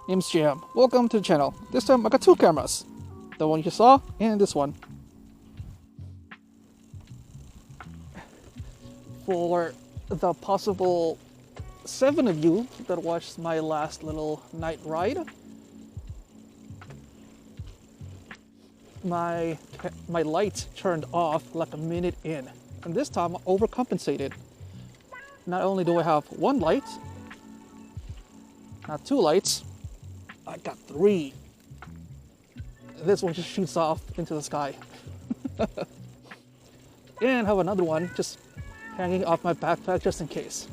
Name's Jahm. Welcome to the channel. This time I got two cameras. The one you saw and this one. For the possible 7 of you that watched my last little night ride, my light turned off like a minute in. And this time I overcompensated. Not only do I have one light, not 2 lights, I got 3. This one just shoots off into the sky. And have another one just hanging off my backpack just in case.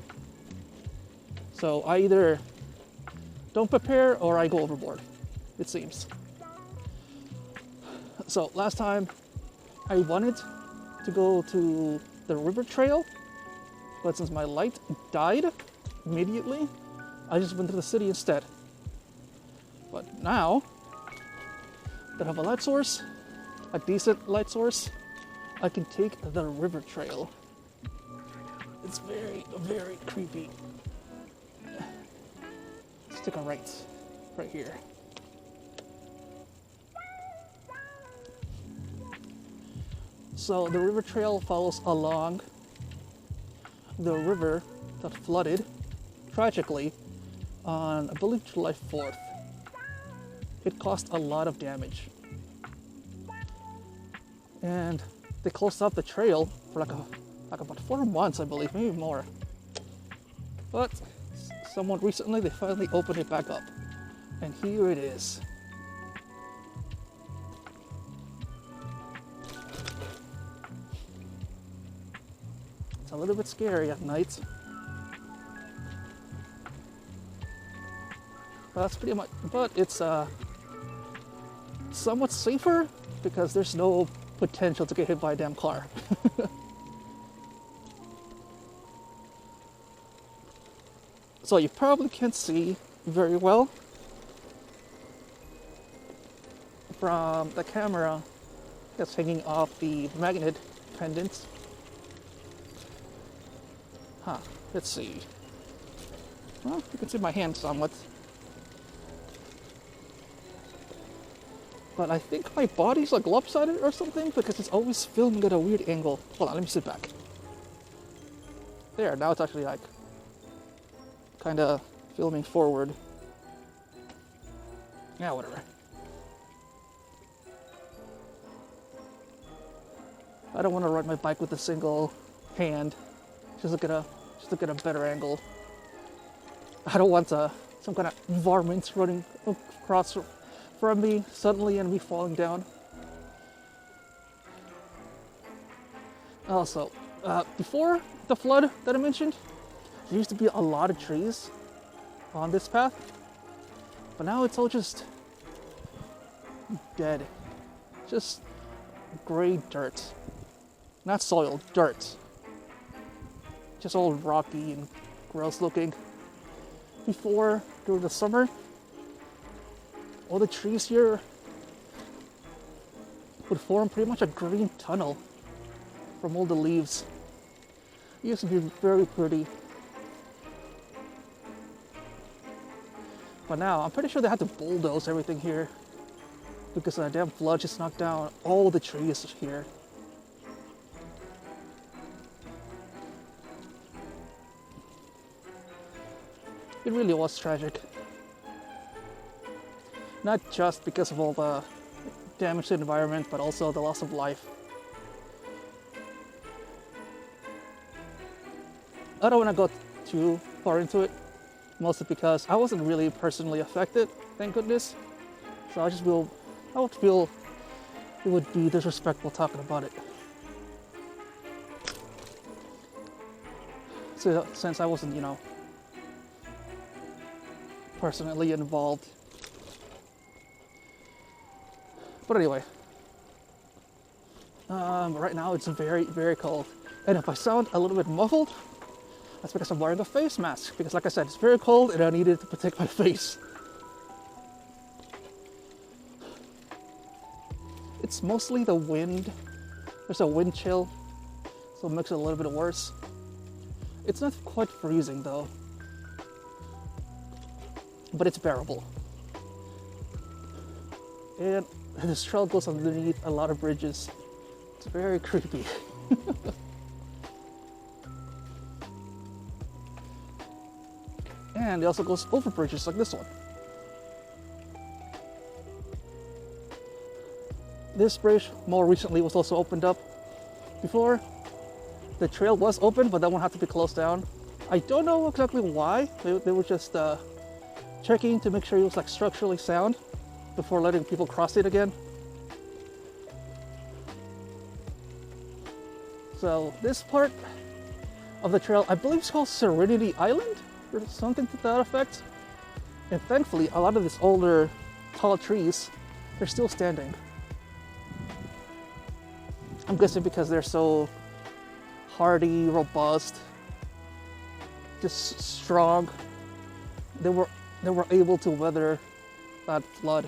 So I either don't prepare or I go overboard, it seems. So last time I wanted to go to the river trail, but since my light died immediately, I just went to the city instead. But now that I have a light source, a decent light source, I can take the river trail. It's very, very creepy. Let's take a right here. So the river trail follows along the river that flooded tragically on, I believe, July 4th. It caused a lot of damage. And they closed up the trail for like about 4 months, I believe, maybe more. But somewhat recently, they finally opened it back up. And here it is. It's a little bit scary at night. But that's pretty much, but it's somewhat safer because there's no potential to get hit by a damn car. So you probably can't see very well from the camera that's hanging off the magnet pendant. Let's see. Well, you can see my hand somewhat. But I think my body's like lopsided or something because it's always filming at a weird angle. Hold on, let me sit back. There, now it's actually like kind of filming forward. Yeah, whatever. I don't want to ride my bike with a single hand. Just look at a better angle. I don't want some kind of varmint running across from me suddenly and me falling down. Also, before the flood that I mentioned, there used to be a lot of trees on this path, but now it's all just dead. Just gray dirt. Not soil, dirt. Just all rocky and gross looking. Before, during the summer, all the trees here would form pretty much a green tunnel from all the leaves. It used to be very pretty. But now, I'm pretty sure they had to bulldoze everything here because the damn flood just knocked down all the trees here. It really was tragic. Not just because of all the damage to the environment, but also the loss of life. I don't want to go too far into it, mostly because I wasn't really personally affected, thank goodness. So I would feel it would be disrespectful talking about it. So, since I wasn't, personally involved. But anyway, right now it's very, very cold. And if I sound a little bit muffled, that's because I'm wearing a face mask. Because like I said, it's very cold and I needed to protect my face. It's mostly the wind. There's a wind chill, so it makes it a little bit worse. It's not quite freezing though, but it's bearable. And this trail goes underneath a lot of bridges. It's very creepy. And it also goes over bridges like this one. This bridge more recently was also opened up. Before, the trail was open, but that one had to be closed down. I don't know exactly why. They were just checking to make sure it was like structurally sound before letting people cross it again. So this part of the trail, I believe it's called Serenity Island or something to that effect. And thankfully, a lot of these older tall trees, they're still standing. I'm guessing because they're so hardy, robust, just strong. They were able to weather that flood.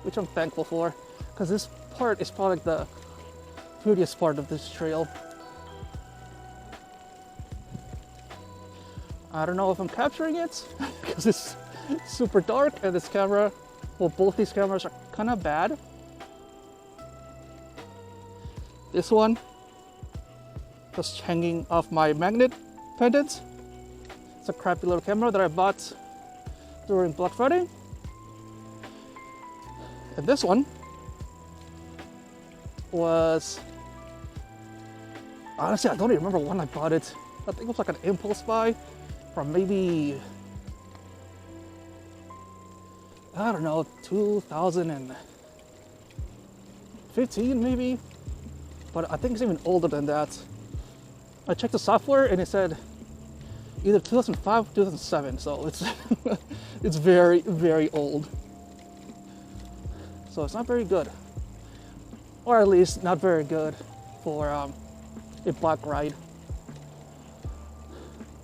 Which I'm thankful for, because this part is probably the prettiest part of this trail. I don't know if I'm capturing it because it's super dark and this camera, well, both these cameras are kind of bad. This one just hanging off my magnet pendant. It's a crappy little camera that I bought during Black Friday. And this one was, honestly, I don't even remember when I bought it. I think it was like an impulse buy from maybe, I don't know, 2015 maybe, but I think it's even older than that. I checked the software and it said either 2005 or 2007, so it's it's very, very old. So it's not very good, or at least not very good for a bike ride.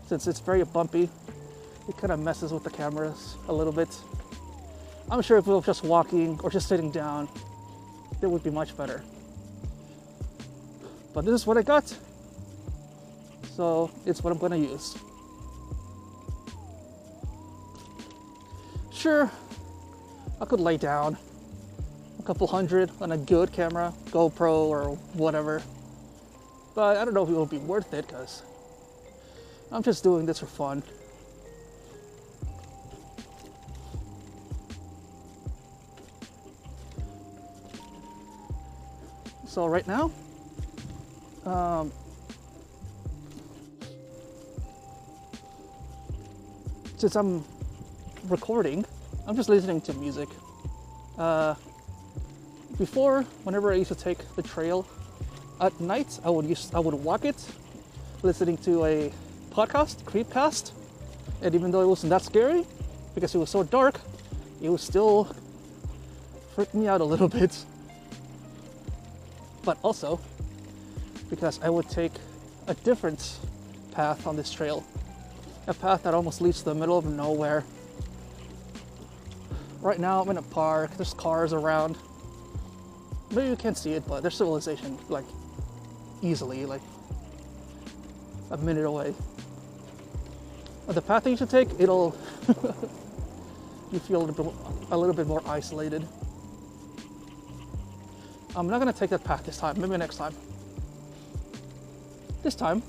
Since it's very bumpy, it kind of messes with the cameras a little bit. I'm sure if we were just walking or just sitting down, it would be much better. But this is what I got, so it's what I'm gonna use. Sure, I could lay down a couple hundred on a good camera, GoPro or whatever, but I don't know if it will be worth it because I'm just doing this for fun. So right now, since I'm recording, I'm just listening to music. Before, whenever I used to take the trail at night, I would walk it, listening to a podcast, Creepcast, and even though it wasn't that scary, because it was so dark, it was still freaked me out a little bit. But also, because I would take a different path on this trail, a path that almost leads to the middle of nowhere. Right now I'm in a park, there's cars around. Maybe you can't see it, but there's civilization like easily, like a minute away. But the path that you should take, it'll you feel a little bit more isolated. I'm not gonna take that path this time, maybe next time. This time,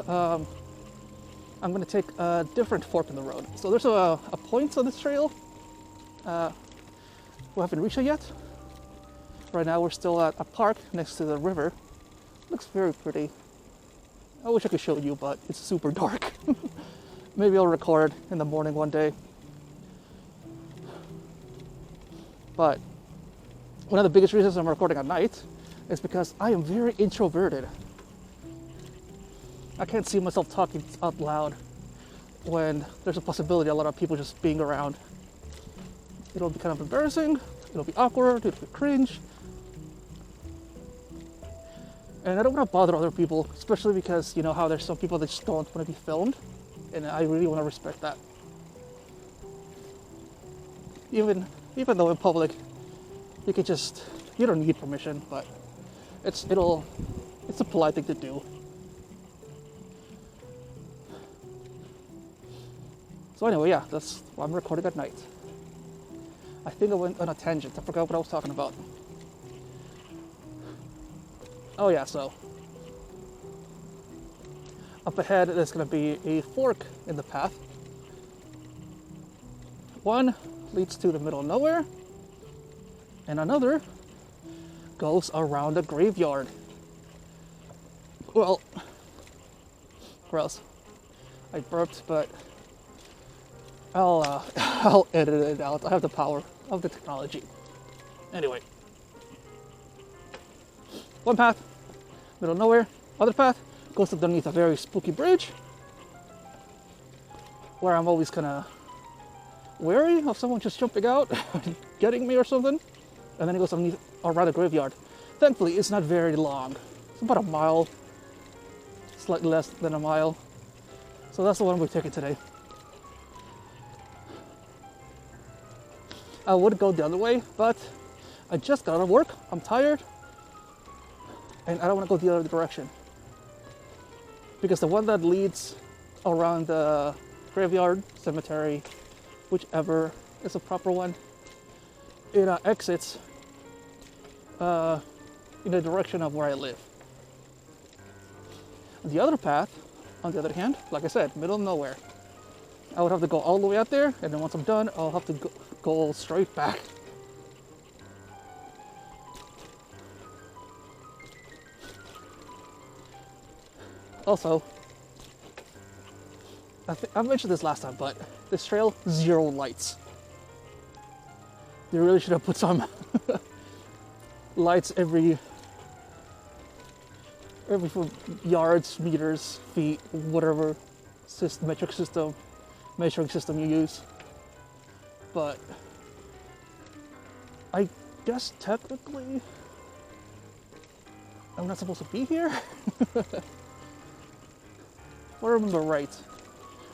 I'm gonna take a different fork in the road. So there's a point on this trail. We haven't reached it yet. Right now we're still at a park next to the river. Looks very pretty. I wish I could show you, but it's super dark. Maybe I'll record in the morning one day. But one of the biggest reasons I'm recording at night is because I am very introverted. I can't see myself talking out loud when there's a possibility a lot of people just being around. It'll be kind of embarrassing, it'll be awkward, it'll be cringe. And I don't want to bother other people, especially because you know how there's some people that just don't want to be filmed, and I really want to respect that. Even though in public, you don't need permission, but it's a polite thing to do. So anyway, yeah, that's why I'm recording at night. I think I went on a tangent. I forgot what I was talking about. Oh yeah, so up ahead there's going to be a fork in the path. One leads to the middle of nowhere, and another goes around a graveyard. Well, gross. I burped, but I'll edit it out. I have the power of the technology. Anyway, one path, middle of nowhere. Other path goes underneath a very spooky bridge, where I'm always kind of wary of someone just jumping out, getting me or something. And then it goes underneath around a graveyard. Thankfully, it's not very long. It's about a mile, slightly less than a mile. So that's the one we're taking today. I would go the other way, but I just got out of work. I'm tired, and I don't want to go the other direction. Because the one that leads around the graveyard, cemetery, whichever is the proper one, it exits in the direction of where I live. The other path, on the other hand, like I said, middle of nowhere. I would have to go all the way out there, and then once I'm done, I'll have to go straight back. Also, I mentioned this last time, but this trail, 0 lights. They really should have put some lights every yards, meters, feet, whatever metric system you use. But I guess technically I'm not supposed to be here. If I remember right,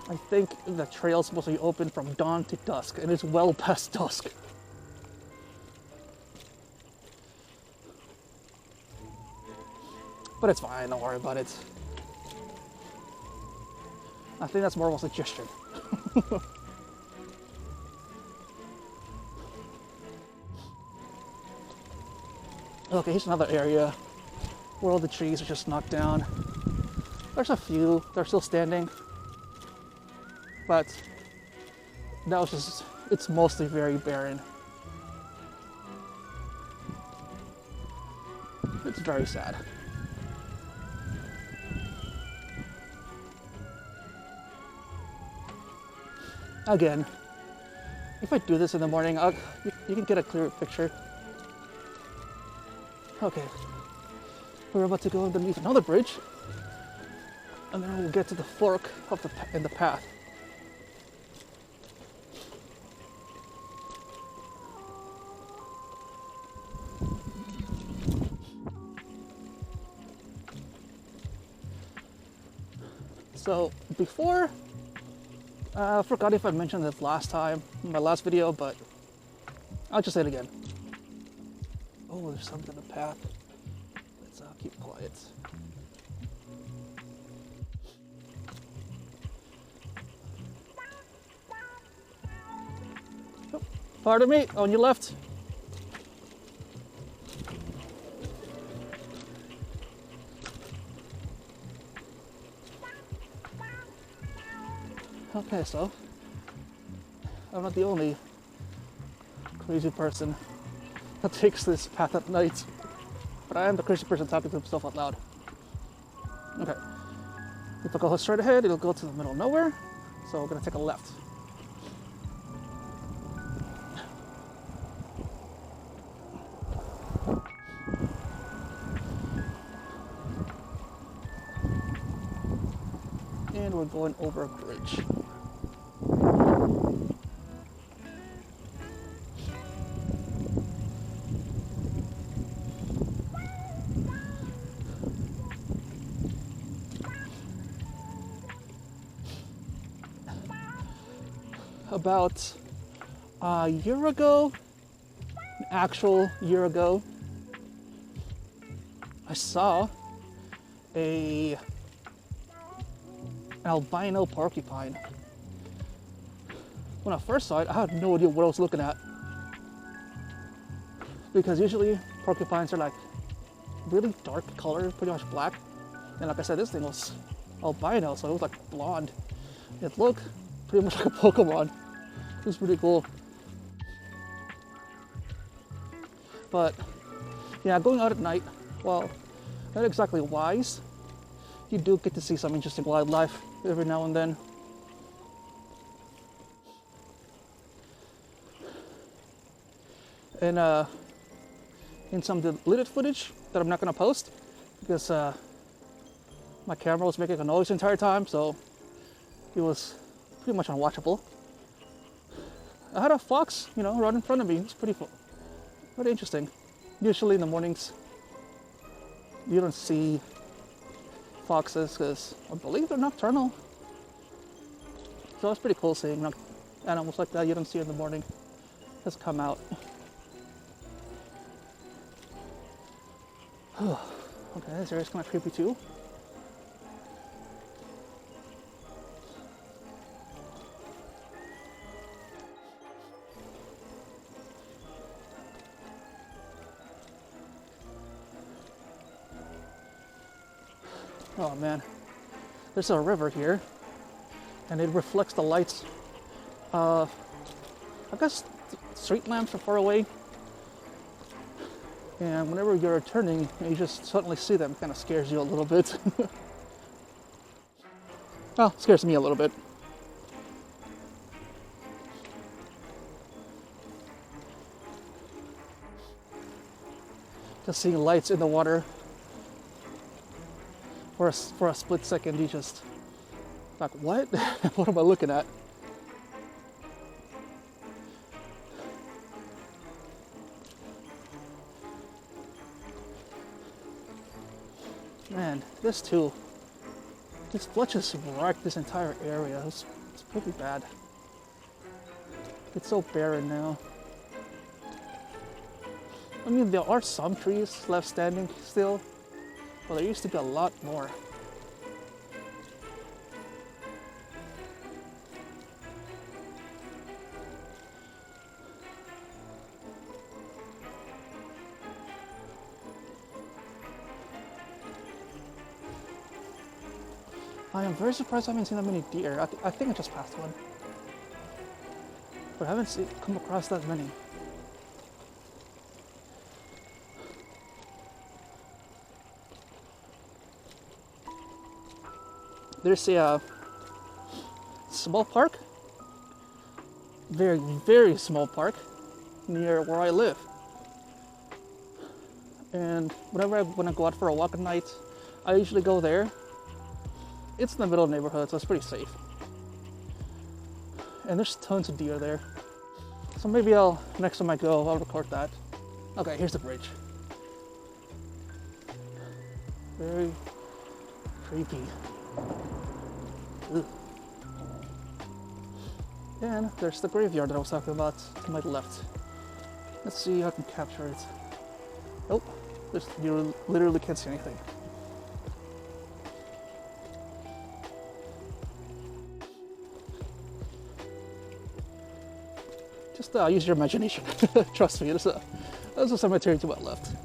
I think the trail's supposed to be open from dawn to dusk, and it's well past dusk. But it's fine, don't worry about it. I think that's more of a suggestion. Okay, here's another area where all the trees are just knocked down. There's a few, they're still standing. But now it's mostly very barren. It's very sad. Again, if I do this in the morning, you can get a clearer picture. Okay, we're about to go underneath another bridge, and then we'll get to the fork of in the path. So before, I forgot if I mentioned this last time in my last video, but I'll just say it again. Oh, there's something in the path. Let's keep quiet. Oh, pardon me, on your left. Okay, so I'm not the only crazy person that takes this path at night, but I am the crazy person talking to himself out loud. Okay, if I go straight ahead, it'll go to the middle of nowhere, so we're gonna take a left. And we're going over a bridge. About a year ago, an actual year ago, I saw an albino porcupine when I first saw it, I had no idea what I was looking at. Because usually porcupines are like really dark color, pretty much black. And like I said, this thing was albino, so it was like blonde. It looked pretty much like a Pokemon. It was pretty cool. But yeah, going out at night, well, not exactly wise. You do get to see some interesting wildlife every now and then. And in some deleted footage that I'm not gonna post because my camera was making a noise the entire time, so it was pretty much unwatchable. I had a fox, right in front of me. It was pretty interesting. Usually in the mornings, you don't see foxes because I believe they're nocturnal. So it's pretty cool seeing animals like that you don't see in the morning just come out. Okay, this area's kind of creepy too. Oh man, there's a river here, and it reflects the lights. I guess street lamps are far away, and whenever you're turning, you just suddenly see them. It kind of scares you a little bit. Well, scares me a little bit. Just seeing lights in the water. For a split second, you just like, what? What am I looking at? Man, this too. This flood just wrecked this entire area. It's pretty bad. It's so barren now. I mean, there are some trees left standing still. Well, there used to be a lot more. I am very surprised I haven't seen that many deer. I think I just passed one. But I haven't come across that many. There's a small park, very, very small park near where I live. And whenever I want to go out for a walk at night, I usually go there. It's in the middle of the neighborhood, so it's pretty safe. And there's tons of deer there. So maybe next time I go, I'll record that. Okay, here's the bridge. Very creepy. Ugh. And there's the graveyard that I was talking about to my left. Let's see if I can capture it. Nope, you literally can't see anything. Just use your imagination. Trust me, there's a cemetery to my left.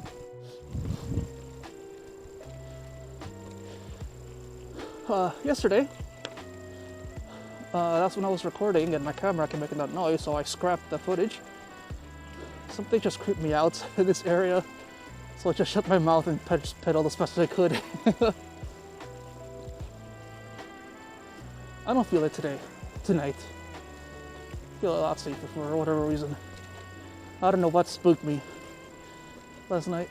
Yesterday, that's when I was recording and my camera kept making that noise, so I scrapped the footage. Something just creeped me out in this area, so I just shut my mouth and pedaled as fast as I could. I don't feel it tonight. I feel a lot safer for whatever reason. I don't know what spooked me last night.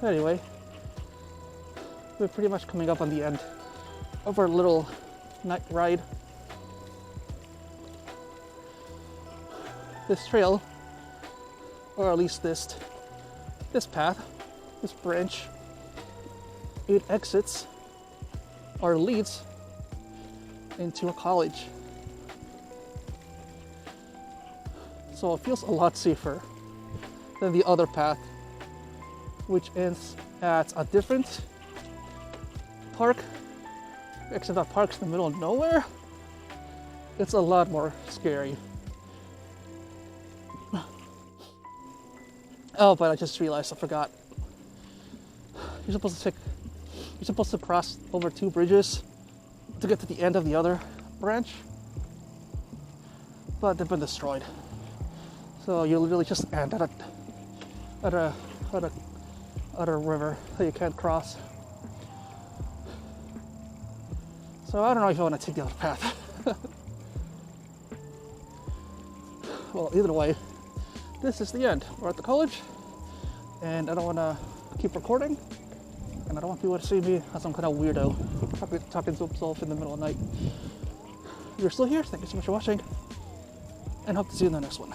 Anyway, we're pretty much coming up on the end of our little night ride. This trail, or at least this path, this branch, it exits or leads into a college. So it feels a lot safer than the other path, which ends at a different park, except that park's in the middle of nowhere, it's a lot more scary. Oh, but I just realized I forgot. You're supposed to cross over 2 bridges to get to the end of the other branch, but they've been destroyed. So you literally just end at a river that you can't cross. So I don't know if I want to take the other path. Well, either way, this is the end. We're at the college, and I don't want to keep recording, and I don't want people to see me as some kind of weirdo talking to himself in the middle of the night. If you're still here, thank you so much for watching, and hope to see you in the next one.